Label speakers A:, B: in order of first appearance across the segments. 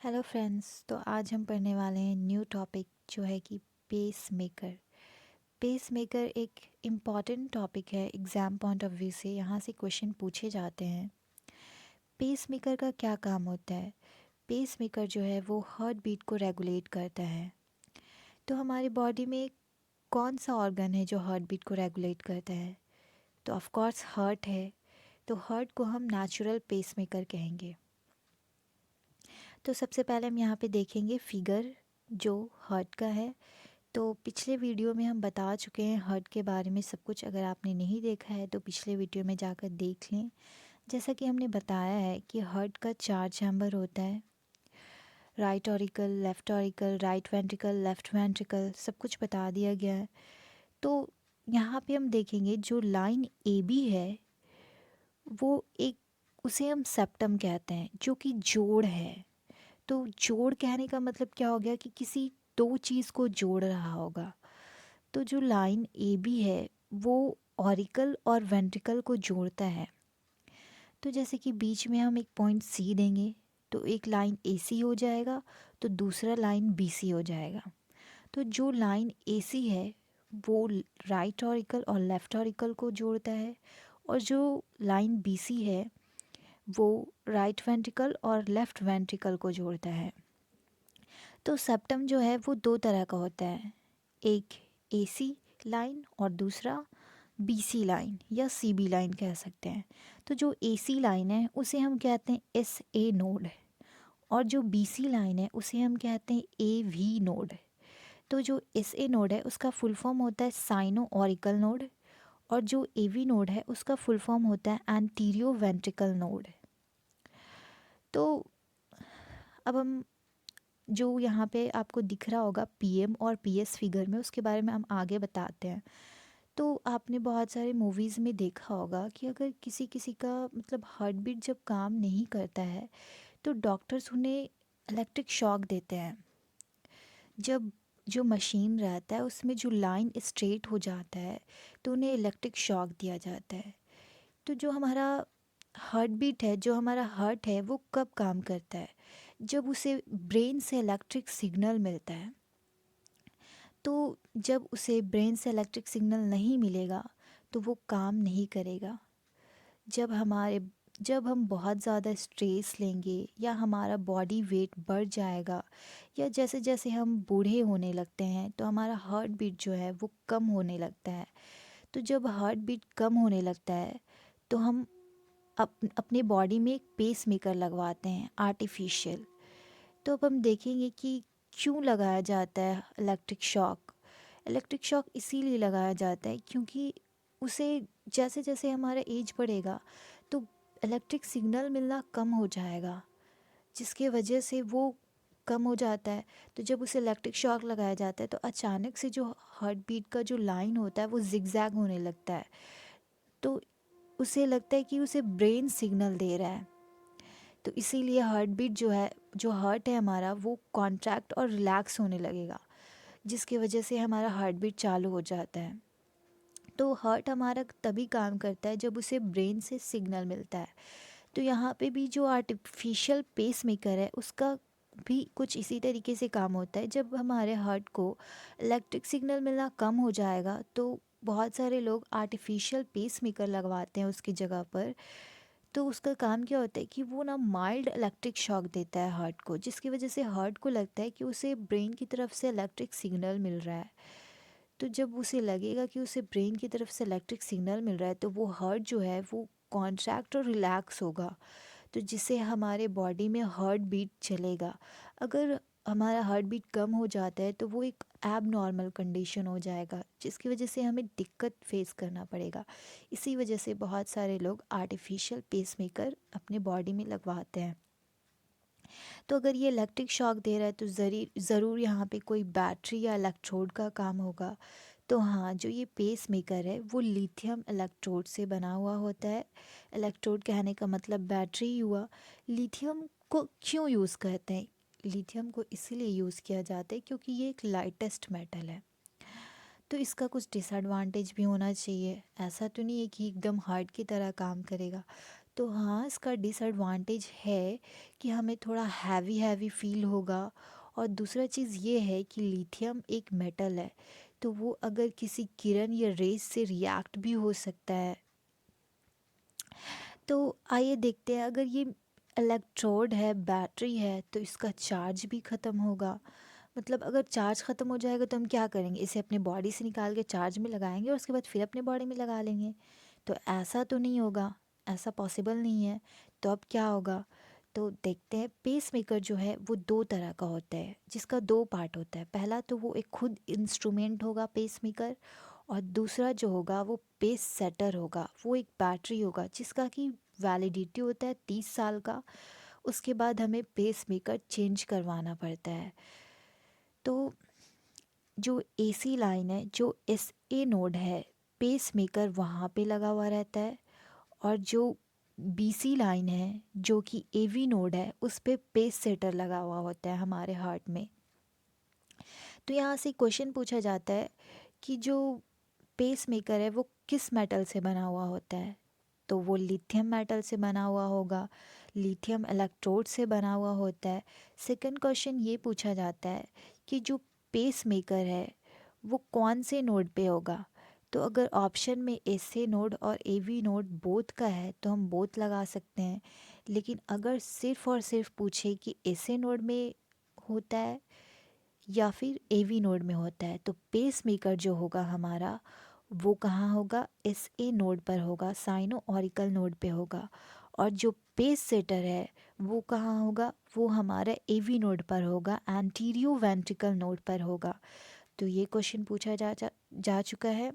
A: Hello friends. तो आज हम पढ़ने वाले हैं न्यू टॉपिक जो है कि पेस मेकर। पेस मेकर एक इम्पॉर्टेंट टॉपिक है एग्ज़ाम पॉइंट ऑफ व्यू से। यहाँ से क्वेश्चन पूछे जाते हैं। पेस मेकर का क्या काम होता है? पेस मेकर जो है वो हार्ट बीट को रेगुलेट करता है। तो हमारी बॉडी में कौन सा ऑर्गन है जो हार्ट बीट को रेगुलेट करता है? तो ऑफ कोर्स हार्ट है। तो हार्ट को हम नेचुरल पेस मेकर कहेंगे। तो सबसे पहले हम यहाँ पे देखेंगे फिगर जो हार्ट का है। तो पिछले वीडियो में हम बता चुके हैं हार्ट के बारे में सब कुछ। अगर आपने नहीं देखा है तो पिछले वीडियो में जाकर देख लें। जैसा कि हमने बताया है कि हार्ट का 4 चैम्बर होता है, right auricle, left auricle, right ventricle, left ventricle, सब कुछ बता दिया गया है। तो यहाँ पे हम देखेंगे जो लाइन ए बी है वो एक, उसे हम सेप्टम कहते हैं जो कि जोड़ है। तो जोड़ कहने का मतलब क्या हो गया कि किसी दो चीज़ को जोड़ रहा होगा। तो जो लाइन ए बी है वो ऑरिकल और वेंट्रिकल को जोड़ता है। तो जैसे कि बीच में हम एक पॉइंट सी देंगे तो एक लाइन ए सी हो जाएगा, तो दूसरा लाइन बी सी हो जाएगा। तो जो लाइन ए सी है वो राइट ऑरिकल और लेफ़्ट ऑरिकल को जोड़ता है, और जो लाइन बी सी है वो राइट वेंट्रिकल और लेफ़्ट वेंट्रिकल को जोड़ता है। तो सेप्टम जो है वो दो तरह का होता है, एक एसी लाइन और दूसरा बीसी लाइन या सीबी लाइन कह सकते हैं। तो जो एसी लाइन है उसे हम कहते हैं एस ए नोड, और जो बीसी लाइन है उसे हम कहते हैं ए वी नोड। तो जो एस ए नोड है उसका फुल फॉर्म होता है साइनो ऑरिकल नोड, और जो ए वी नोड है उसका फुल फॉर्म होता है एंटीरियो वेंट्रिकल नोड। तो अब हम जो यहाँ पे आपको दिख रहा होगा पीएम और पीएस फिगर में, उसके बारे में हम आगे बताते हैं। तो आपने बहुत सारे मूवीज़ में देखा होगा कि अगर किसी किसी का मतलब हार्ट बीट जब काम नहीं करता है तो डॉक्टर्स उन्हें इलेक्ट्रिक शॉक देते हैं। जब जो मशीन रहता है उसमें जो लाइन स्ट्रेट हो जाता है तो उन्हें इलेक्ट्रिक शॉक दिया जाता है। तो जो हमारा हार्ट बीट है, जो हमारा हार्ट है, वो कब काम करता है? जब उसे ब्रेन से इलेक्ट्रिक सिग्नल मिलता है। तो जब उसे ब्रेन से इलेक्ट्रिक सिग्नल नहीं मिलेगा तो वो काम नहीं करेगा। जब हम बहुत ज़्यादा स्ट्रेस लेंगे या हमारा बॉडी वेट बढ़ जाएगा, या जैसे जैसे हम बूढ़े होने लगते हैं तो हमारा हार्ट बीट जो है वो कम होने लगता है। तो जब हार्ट बीट कम होने लगता है तो हम अपने बॉडी में एक पेस मेकर लगवाते हैं आर्टिफिशियल। तो अब हम देखेंगे कि क्यों लगाया जाता है इलेक्ट्रिक शॉक। इलेक्ट्रिक शॉक इसीलिए लगाया जाता है क्योंकि उसे जैसे जैसे हमारा एज बढ़ेगा तो इलेक्ट्रिक सिग्नल मिलना कम हो जाएगा, जिसके वजह से वो कम हो जाता है। तो जब उसे इलेक्ट्रिक शॉक लगाया जाता है तो अचानक से जो हार्ट बीट का जो लाइन होता है वो जिगजैग होने लगता है। तो उसे लगता है कि उसे ब्रेन सिग्नल दे रहा है। तो इसीलिए हार्ट बीट जो है, जो हार्ट है हमारा, वो कॉन्ट्रैक्ट और रिलैक्स होने लगेगा, जिसकी वजह से हमारा हार्ट बीट चालू हो जाता है। तो हार्ट हमारा तभी काम करता है जब उसे ब्रेन से सिग्नल मिलता है। तो यहाँ पे भी जो आर्टिफिशियल पेस मेकर है उसका भी कुछ इसी तरीके से काम होता है। जब हमारे हार्ट को इलेक्ट्रिक सिग्नल मिलना कम हो जाएगा तो बहुत सारे लोग आर्टिफिशियल पेस मेकर लगवाते हैं उसकी जगह पर। तो उसका काम क्या होता है कि वो ना माइल्ड इलेक्ट्रिक शॉक देता है हार्ट को, जिसकी वजह से हार्ट को लगता है कि उसे ब्रेन की तरफ से इलेक्ट्रिक सिग्नल मिल रहा है। तो जब उसे लगेगा कि उसे ब्रेन की तरफ से इलेक्ट्रिक सिग्नल मिल रहा है तो वो हार्ट जो है वो कॉन्ट्रैक्ट और रिलैक्स होगा, तो जिससे हमारे बॉडी में हार्ट बीट चलेगा। अगर हमारा हार्ट बीट कम हो जाता है तो वो एक एब नॉर्मल कंडीशन हो जाएगा, जिसकी वजह से हमें दिक्कत फेस करना पड़ेगा। इसी वजह से बहुत सारे लोग आर्टिफिशियल पेसमेकर अपने बॉडी में लगवाते हैं। तो अगर ये इलेक्ट्रिक शॉक दे रहा है तो ज़रूर यहाँ पे कोई बैटरी या इलेक्ट्रोड का काम होगा। तो हाँ, जो ये पेस मेकर है वो लिथियम इलेक्ट्रोड से बना हुआ होता है। इलेक्ट्रोड कहने का मतलब बैटरी ही हुआ। लिथियम को क्यों यूज़ करते हैं? लिथियम को इसीलिए यूज़ किया जाता है क्योंकि ये एक लाइटेस्ट मेटल है। तो इसका कुछ डिसएडवांटेज भी होना चाहिए, ऐसा तो नहीं है कि एकदम हार्ड की तरह काम करेगा। तो हाँ, इसका डिसएडवांटेज है कि हमें थोड़ा हैवी हैवी फील होगा। और दूसरा चीज़ ये है कि लिथियम एक मेटल है, तो वो अगर किसी किरण या रेस से रिएक्ट भी हो सकता है। तो आइए देखते हैं, अगर ये इलेक्ट्रोड है, बैटरी है, तो इसका चार्ज भी ख़त्म होगा। मतलब अगर चार्ज ख़त्म हो जाएगा तो हम क्या करेंगे, इसे अपने बॉडी से निकाल के चार्ज में लगाएंगे और उसके बाद फिर अपने बॉडी में लगा लेंगे। तो ऐसा तो नहीं होगा, ऐसा पॉसिबल नहीं है। तो अब क्या होगा, तो देखते हैं। पेस मेकर जो है वो दो तरह का होता है, जिसका दो पार्ट होता है। पहला तो वो एक खुद इंस्ट्रूमेंट होगा पेस मेकर, और दूसरा जो होगा वो पेस सेटर होगा। वो एक बैटरी होगा जिसका कि वैलिडिटी होता है 30 साल का। उसके बाद हमें पेस मेकर चेंज करवाना पड़ता है। तो जो एसी लाइन है, जो एस ए नोड है, पेस मेकर वहाँ पे लगा हुआ रहता है। और जो बीसी लाइन है, जो कि एवी नोड है, उस पे पेस सेटर लगा हुआ होता है हमारे हार्ट में। तो यहाँ से क्वेश्चन पूछा जाता है कि जो पेस मेकर है वो किस मेटल से बना हुआ होता है। तो वो लिथियम मेटल से बना हुआ होगा, लिथियम इलेक्ट्रोड से बना हुआ होता है। सेकंड क्वेश्चन ये पूछा जाता है कि जो पेस मेकर है वो कौन से नोड पे होगा। तो अगर ऑप्शन में एसए नोड और एवी नोड बोथ का है तो हम बोथ लगा सकते हैं। लेकिन अगर सिर्फ और सिर्फ पूछे कि एसए नोड में होता है या फिर एवी नोड में होता है, तो पेस मेकर जो होगा हमारा वो कहाँ होगा, एस ए नोड पर होगा, साइनो ऑरिकल नोड पे होगा। और जो पेस सेटर है वो कहाँ होगा, वो हमारा एवी नोड पर होगा, एंटीरियो वेंट्रिकल नोड पर होगा। तो ये क्वेश्चन पूछा जा चुका है।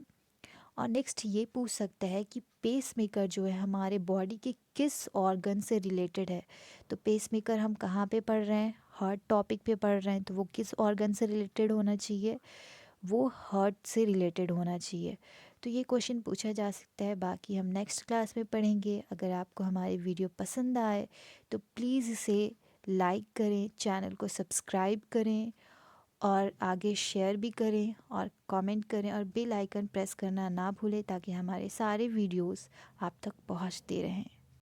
A: और नेक्स्ट ये पूछ सकता है कि पेस मेकर जो है हमारे बॉडी के किस ऑर्गन से रिलेटेड है। तो पेस मेकर हम कहाँ पे पढ़ रहे हैं, हार्ट टॉपिक पे पढ़ रहे हैं, तो वो किस ऑर्गन से रिलेटेड होना चाहिए, वो हार्ट से रिलेटेड होना चाहिए। तो ये क्वेश्चन पूछा जा सकता है। बाकी हम नेक्स्ट क्लास में पढ़ेंगे। अगर आपको हमारी वीडियो पसंद आए तो प्लीज़ इसे लाइक करें, चैनल को सब्सक्राइब करें, और आगे शेयर भी करें और कमेंट करें, और बेल आइकन प्रेस करना ना भूलें ताकि हमारे सारे वीडियोस आप तक पहुंचते रहें।